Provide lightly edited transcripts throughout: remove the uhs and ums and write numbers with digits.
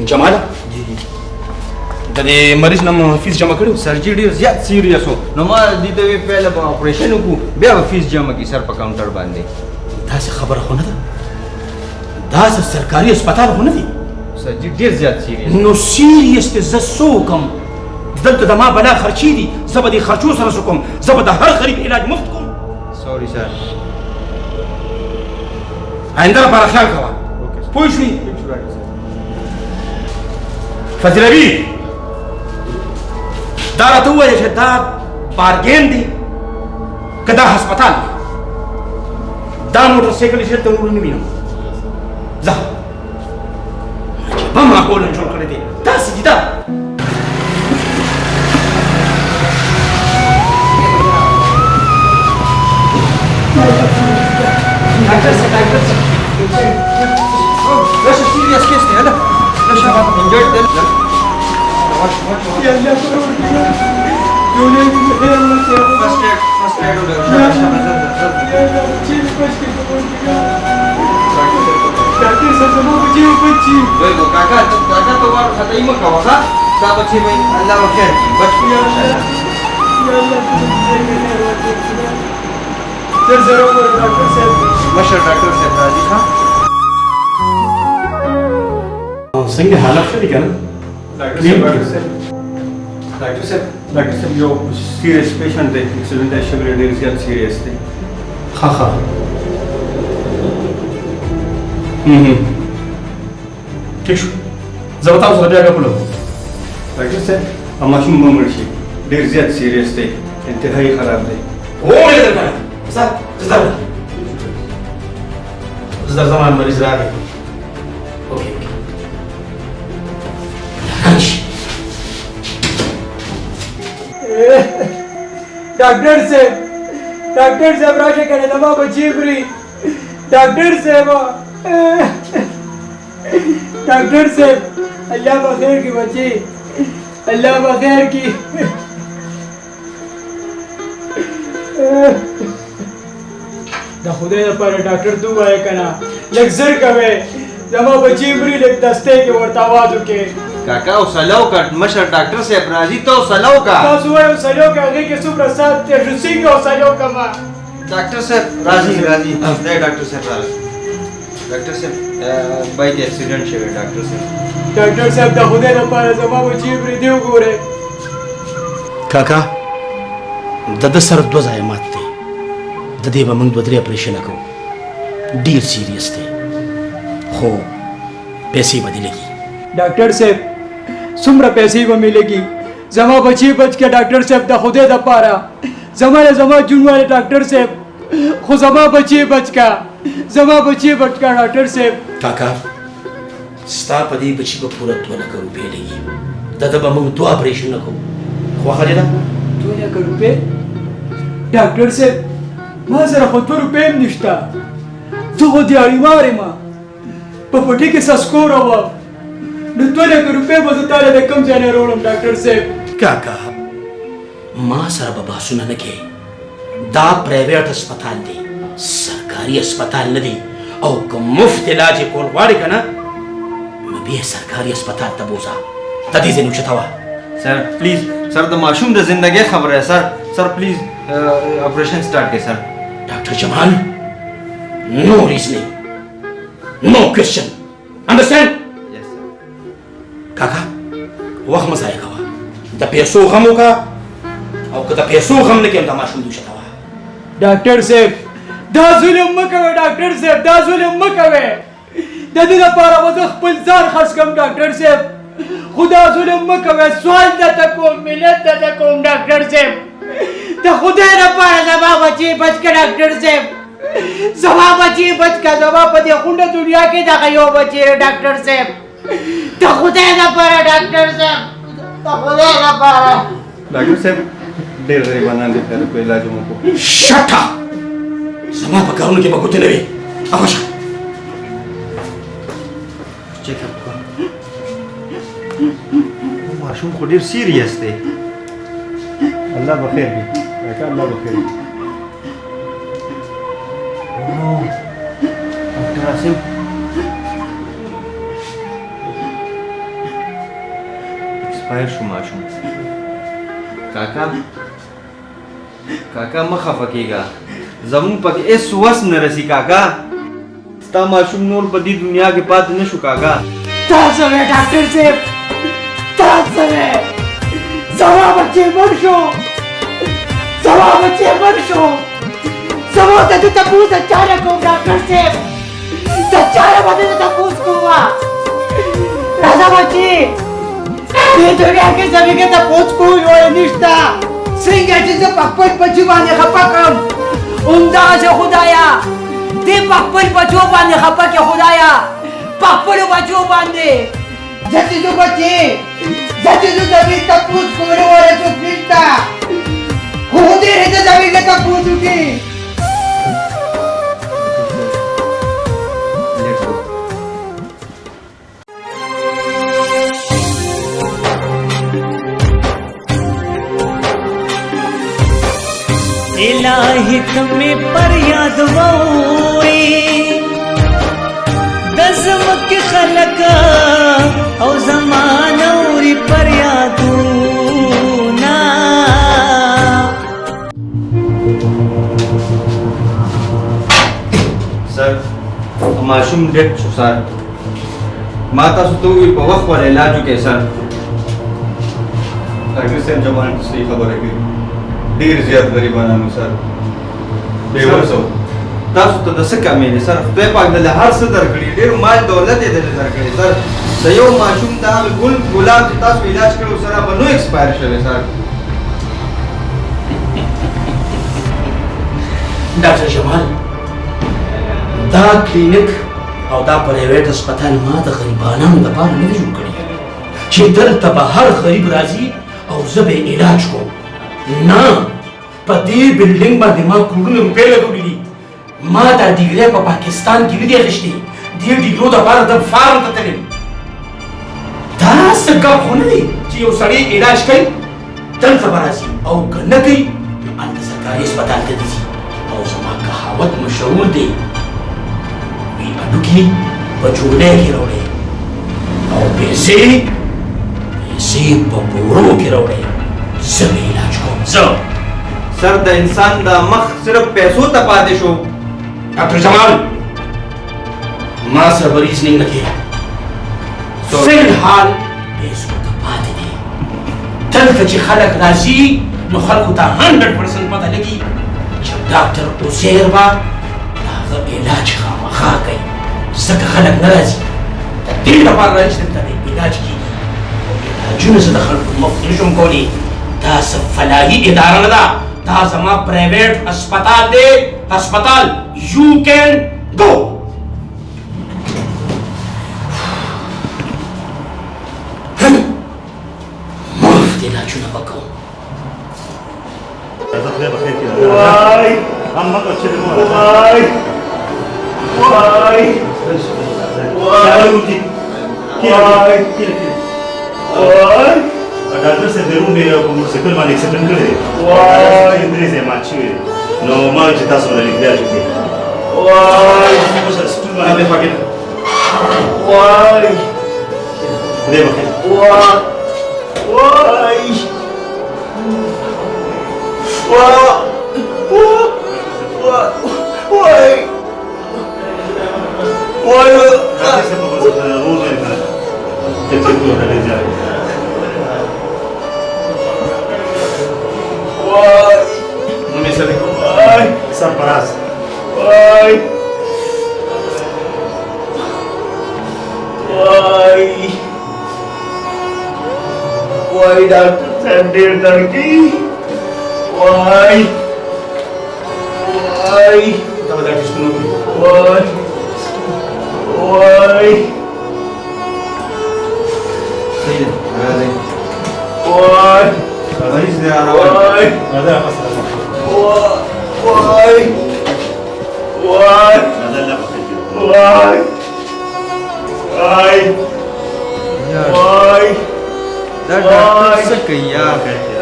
جمال د دې مریض نوم فیس جمع کړو سرجری ډیر زیات سیریس و نو ما دې ته پهله به اپریشن وکړو بیا به فیس جمع کی سر په کاونټر باندې داسې خبره خو نه ده داسې سرکاري هسپتال خو نه دی سرجری ډیر زیات سیریس نو سیریس ته زه څه وکړم دلته د ما بلا خرچې دي زه به دې خرچو سره څه کوم زه به د هر غریب علاج مفت کوم سوري سر آینده لپاره خیال کوه پوه شوې فضلوي دا راته ووایه چې دا بارګین دی که دا هسپتال دی دا موټر سایکل یې ته نور نه وینم ځه عجیبه ماحول جوړ کړی دی داسې دي دا ډاکټر صاحب راشه سیریس کیس دی هله راشه انجرډ دی First aid doctor साहब जमा बची बची वही वो काका तो बार खतई में कहो सा सा बची भाई अल्लाह खैर बच गया सर जरूर डॉक्टर साहब मशर डॉक्टर साहब राजी था څنګه حالت ښه دي کنه डॉक्टर साहब यो सीरियस पेशेंट है एक्सीडेंट है शुगर ډیر زیات सीरियस دی ها ها ٹھیک شو زه به تاسو سره بیا غږ डॉक्टर साहब ماشوم به مړ شي ډیر زیات सीरियस دی انتهایی خراب دی او مې درکړه سر زه زمان مریض راغی اوکې डॉक्टर साहब राशे करे दवा बची पूरी डॉक्टर साहब अल्लाह बखैर की बची अल्लाह बखैर की दा खुदे पर डॉक्टर तू आए कना लग्जर कवे दवा बची पूरी लग दस्ते के वर्तावाद के काका उसलाओ का मशर डॉक्टर से अपराधी तो उसलाओ का सुबह उसलाओ का आगे के सुप्रसाद ते रुसी के उसलाओ का मां डॉक्टर साहब राजी दे डॉक्टर साहब बाइक एक्सीडेंट शे डॉक्टर साहब दा खुदे न पाए जमा बची बरी दियो गोरे काका د سر دوه ځای مات دی د دې به موږ دوه درې اپریشن کوو ډیر سیریس دی خو پیسې به دې لګي डॉक्टर साहब सुमरा पैसे वो मिलेगी जमा बची बच के डॉक्टर साहब दा खुदे दा पारा जमा जून वाले डॉक्टर साहब खो जमा बची बच का डॉक्टर साहब काका स्टा पदी बची को पूरा 2 लाख रुपए लगी दादा बम 2 ऑपरेशन को खो खाली 2 लाख रुपए डॉक्टर साहब ما سره خو 2 रुपए نشتا زه دیاری ماره ما په پټی کې سسکور و نو 2 लाख रुपए به تعالی د کم ځای نه وروړم ډاکټر صاحب काका ما سره به بحثونه نه کوي دا پرایویټ هسپتال دی سرکاري هسپتال نه دی او که مفت علاج کول غواړي که نه نو بیا سرکاري هسپتال ته بوځه د دې ځای نه اوچته وه sir please sir د ماشوم د زندګۍ خبره ہے sir please operation start کړئ sir ډاکټر جمال no reasoning no question understand yes sir काका وخت مه ضایع کوه د پیسو غم وکړه او که د پیسو غم نه کوې دا ماشوم دې اوچته وه ډاکټر صاحب دا ظلم مه کوئ ډاکټر صاحب دا ظلم مه کوئ د دې لپاره به زه خپل ځان خرڅ کړم ډاکټر صاحب خدا ظلم مه کوئ سوال درته کوم ملت درته کوم ډاکټر صاحب د خدای لپاره زما بچی بچ کړه ډاکټر صاحب زما بچی بچ کړه زما په دې خونډه دنیا کې دغه یو بچی ډاکټر صاحب د خدای لپاره ډاکټر صاحب د خدای لپاره डॉक्टर साहब ډېر غریبانان دي خیر په علاج مو کو شټ اپ زما په کارونو کې به ګوتې نه وي هغه شه چیک اپ کو ماشوم خو ډېر سیریس دی الله بخیر دی کاکا الله بخیر دی ډاکټر اسیم एक्सपायर شو ماشوم کاکا مخه فکیگا زمون پک اس وس نه رسی کاکا ستا ماشوم نور په دې دنیا کې پات نه شو کاکا تاسو وې ډاکټر صاحب تاسو وې زما بچي مړ شو زما ته تاسو چاره کوم ډاکټر صاحب ته چاره باندې تاسو کوما راځه بچي دې دنیا کې څنګه تاسو کوی وای نشتا څنګه چې په خپل بچی باندې خپه کړم اومدا چې خدایا دې په خپل بچو باندې خپه کې خدایا په خپل بچو باندې ځکه چې بچي ځکه چې دې تاسو کوی وای چې نشتا خو دې دې ځای تاسو کوی इलाही तुम्हें पर याद वोई दज़मक खलक औ ज़मानोरी पर यादूना सर माशूम डेट छो सर माता सुतो په وخت ور علاج وکي सर ډاکټر صاحب جوان صحیح خبره کوي ډیر زیات غریبانو سر بیوسو تاسو ته د څه کمې دي سر خدای پاک دې هر څه درکړي ډیر مال دولت دې درکړي سر د یو ماشوم دا ګل ګلاب چې تاسو علاج کړو سره به نو ایکسپایر شوی سر ډاکټر جمال دا کلینیک او دا پرایویټ هسپتال ما د غریبانو لپاره نه جوړ کړی چې دلته به هر غریب راځي او زه به علاج کوم نه په دې بلډینګ باندې ما کروڑونه روپۍ لګولي دي ما دا ډیګرۍ په پاکستان کې نه دي اخیستې دې ډیګرو دپاره د فارم ته تللم دا څه ګپ خو نه دی چې یو سړی علاج کوي دلته به راځي او که نه کوي نو هلته سرکاري هسپتال ته دي ځي او زما کهاوت مشهور دی وی هډوکي په جوړۍ کې راوړئ او پیسې په بورو کې راوړئ زه به علاج کوم زه سر د انسان د مخ صرف پیسو ته پاتې شو ډاکټر جمال ما سره مریض نه کړي فی الحال پیسو ته پاتې دي دلته چې خلک راځي نو خلکو ته 100% پته لګي چې ډاکټر اوسیر به د هغه علاج خامخا کوي ځکه خلک نه راځي د دې لپاره راځي چې دلته علاج کېږي علاجونه زه د خلکو مفت نشم کولی دا څه فلاحي اداره نه ده دا زما پرایویټ هسپتال دی هسپتال یو کین گو مفت علاجونه به کوم وای هم مکه چې مو وای وای وای وای ډاکټر صاحب درو مې په موټرسایکل باندې اکسیډنټ کړی وای درې زه مات شوی نو ما چې تاسو ولې بیا شوی وای په سټول باندې پکې وای دې وکړه وای وای وای وای ډاکټر صاحب په څه روز نه کړ ته څه کوو نه ځای وای مې سره وای سرپراز وای وای وای ډاکټر صاحب ډېر درد کوي وای وای دا به ډاکټر څنګه وای وای صحیح ده راځي وای مریض دی راوړل وای دا فاصله وای وای وای وای وای دا ډاکټر څه کوي یار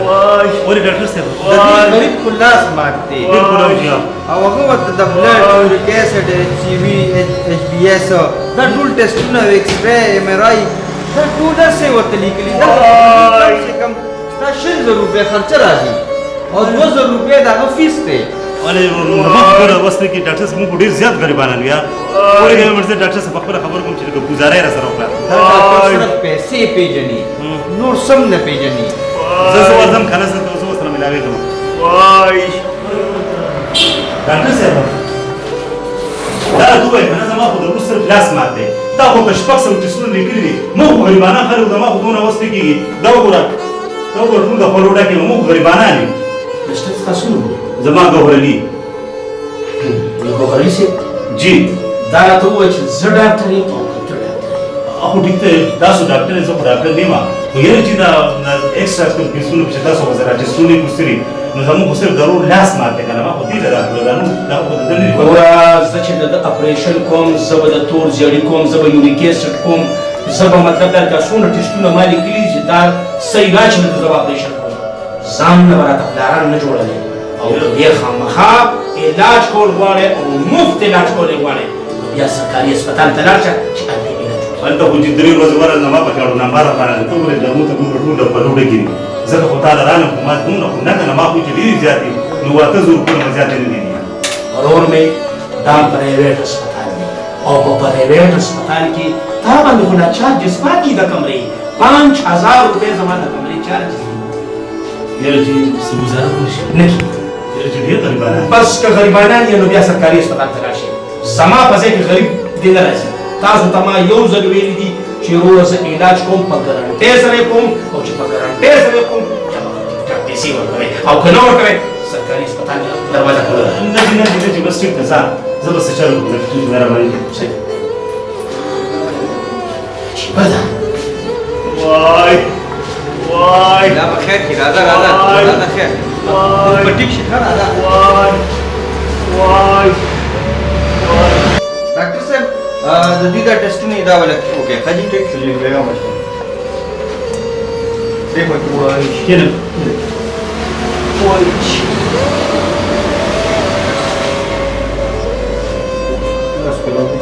وای ولې ډاکټر صاحب د دې غریب په لاس مات دی بالکل اوجیا او هغه ورته د بلډ یوریک اسید ایچ سی وی ایچ بی اس دا ټول ټیسټونه ایکس رے ایم آر آی سر ټوله سه ورته لیکلي دا کم سے کم ستا 600 روپۍ خرچه راځي او 2000 روپۍ د هغه فیس دی. ولې ما خبره وسته کې ډاکټر صاحب موږ ډېر زیات غریبانان یو ورګه مې ورته ډاکټر صاحب خبره خبر کوم چې گزارای را سره وکړه. دا ډاکټر صرف پیسې پیژني نور سم نه پیژني. زه زه ورځم خلاص ته زه سره ملاوي کوم. وای ډاکټر صاحب دا دوی کنه زما خو د روس سره لاس ماته دا خو په شپږ سم ټسټونه لیکلي دي موږ غریبانان خلک زما خو دونه وسته کېږي دا وګوره ټول د خپل وډه کې موږ غریبانان یو. ډاکټر تاسو زما ګوهرلی ګوهرلی سي جی دا ته و چې زه ډاکټر یم او ته ډاکټر اخو ټیک ته تاسو ډاکټر زه ډاکټر نیم خو یې چې دا ایکسترا کوم کیسونه چې تاسو وزرا چې سونی کوستري نو زموږ خو صرف ضرور لاس ماته کنه ما خو دې ته راغلو دا نو دا خو د دې ګوره زه چې د اپریشن کوم زه به د تور زیړی کوم زه به یوریک اسید کوم زه به مطلب دا کاسونه ټیسټونه ما لیکلي چې دا صحیح راځي نو زه به اپریشن کوم ځان نه راته پلاران نه جوړوي او بیا خامخا علاج کول غواړي او مفت علاج کول غواړي بیا سرکاري هسپتال ته لاړ شه چې هلته یې علاج وکړي. هلته خو چې 3 ورځې ورځ نه ما په کاړو نمبر باندې ته ورې د موته موږ ټول په لوړه کې زه خو تعالی رانه کوم ما دونه خو نه کنه ما خو چې ډېر زیاتې نو ورته زور کوم زیاتې نه دي. ورور مې دا پرایویټ هسپتال دی او په پرایویټ هسپتال کې تا باندې خو نه چارجز پاتې د کمرې 5000 روپۍ زما د کمرې چارجز دي. یاره چې څه گزاره وشي نه یاره چې ډېر غریبانان بس که غریبانان یې نو بیا سرکاري هسپتال ته راشئ. زما په ځای کې غریب دی نه راځي. تاسو ته ما یو ځل ویلي دي چې روز زه علاج کوم په ګارانټۍ سره کوم او چې په ګارانټۍ سره کوم پیسې ورکوئ او که نه ورکوئ سرکاري هسپتال دروازه کړه. نه دي نه دي چې بس ټیک ده زه به څه چلو کوم چې مهرباني صحیح عجیبه ده. وای وای دا به خیر کې راځه خیر په ټیک شي ښه راځه. وای ډاکټر صاحب د دې دا ټیسټونه دا ولا اوکې خاجي ټیک شو جی بیګا مشه دیکھو وای کینه وای بس په لوګو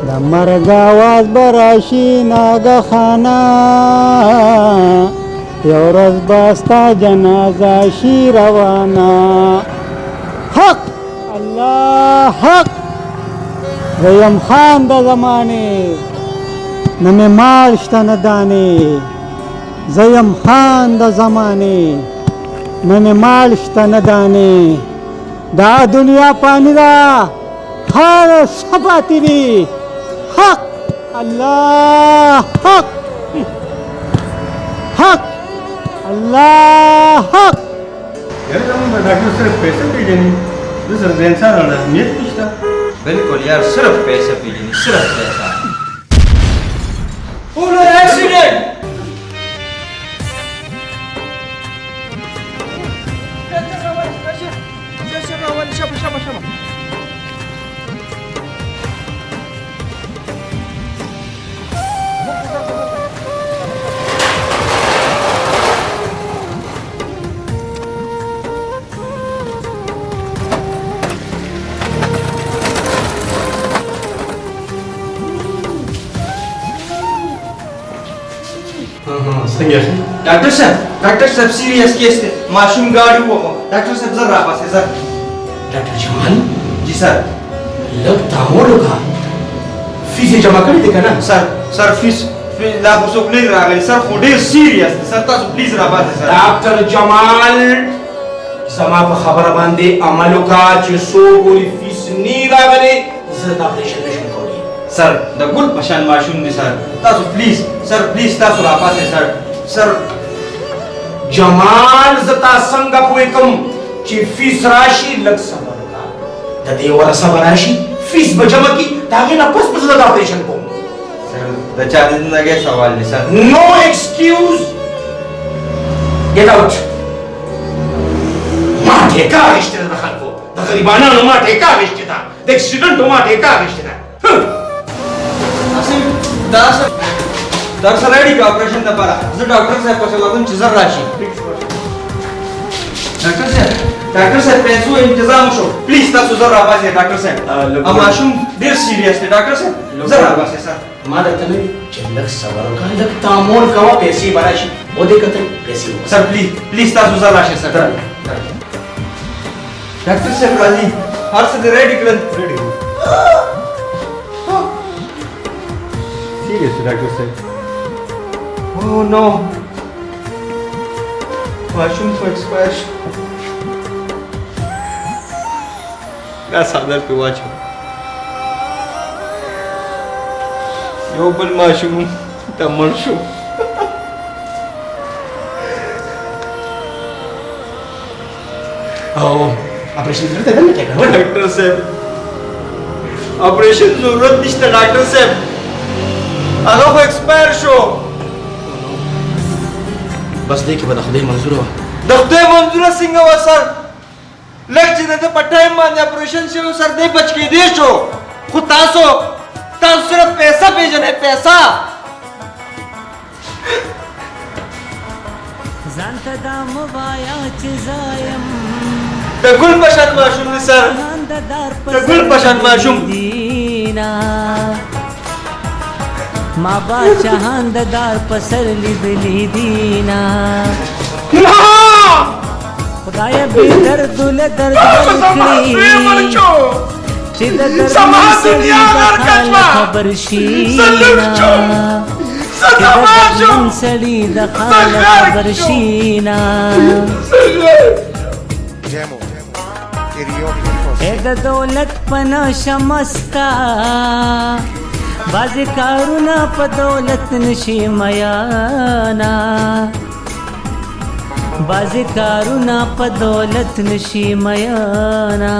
د مرګ आवाज براشي ناګخانا یو ورځ باستا جنازه شي روانه حق الله حق ویم خان د زمانه نه مې مال شته نه دانې زیم خان د زمانه نه مې مال شته نه دانې دا دنیا پانی دا هر سپاتی دی حق الله حق حق الله حق. یاره زموږ د ډاکټر صرف پیسې پیژني د سره د انسان اهمیت نشته. بالکل یار صرف پیسې پیژني صرف پیسې. Ullah accident! ډاکټر صاحب سیریس کیس دی ماشوم ګاډي وو ډاکټر صاحب زر را پاسه زر. ډاکټر جمال جی سر لږ تامول وکړه فیس یې جمع کړی دی که نه؟ سر فیس لا خو څوک نه دی راغلی سر خو ډېر سیریس دی سر تاسو پلیز را پاسه سر. ډاکټر جمال زما په خبره باندې عمل وکړه چې څوک ولې فیس نه راغلی زه د اپریشن نشم کولی. سر د ګل په شان ماشوم دی سر تاسو پلیز سر پلیز تاسو را پاسه سر جمال زه تا څنګه پوه کوم چې فیس راشي لږ صبر وکړه د دې وره صبر راشي فیس به جمع کړي د هغې نه پس به زه د اپریشن کوم. سر د چا د زندګۍ سوال دی سر. نو ایکسکیوز ګیټ آوټ. ما ټیکه اخیستې ده د خلکو د غریبانانو ما ټیکه اخیستې ده د اکسیډنټو ما ټیکه اخیستې ده. دا در سره اړیکه اپریشن لپاره زه ډاکټر صاحب پسې ورځم چې زر راشي ډاکټر صاحب پیسو انتظام وشو پلیز تاسو زر راوباسئ ډاکټر صاحب ماشوم ډېر سیریس دی ډاکټر صاحب زر راوباسئ سر ما درته نه وي چې لږ صبر وکړه لږ تعامل کوه پیسې به راشي ودې کتل پیسې وکړه سر پلیز تاسو زر راشئ سر ډاکټر صاحب راځي هر څه دې ریډي کړل سیریس ډاکټر صاحب Oh no! ماشوم خو ایکسپایر شو دا څادر پې واچو یو بل ماشوم ته مړ شو او اپریشن درته نه کېږي ډاکټر صاحب اپریشن ضرورت نشته ډاکټر صاحب هغه خو ایکسپایر شو بس دې کې به د خدای منظوره وه د خدای منظوره څنګه وه سر لږ چې د ده په ټایم باندې اپریشن شوی سر دی بچ کېدی شو خو تاسو صرف پیسه پېژنئ پیسه ځان ته دا مه وایه چې زه یم د ګل په شان ماشوم دی سر د ګل په شان ماشوم ما باچهان د دار پسر لیدلی دینا خدای بی درد له درد ورکړي چې د درد سړي د حال خبر شي چې د درد سړي د حال خبر شي اې د دولت پنا شمستا بازی کارونا پا دولت نشی میانا بازی کارونا پا دولت نشی میانا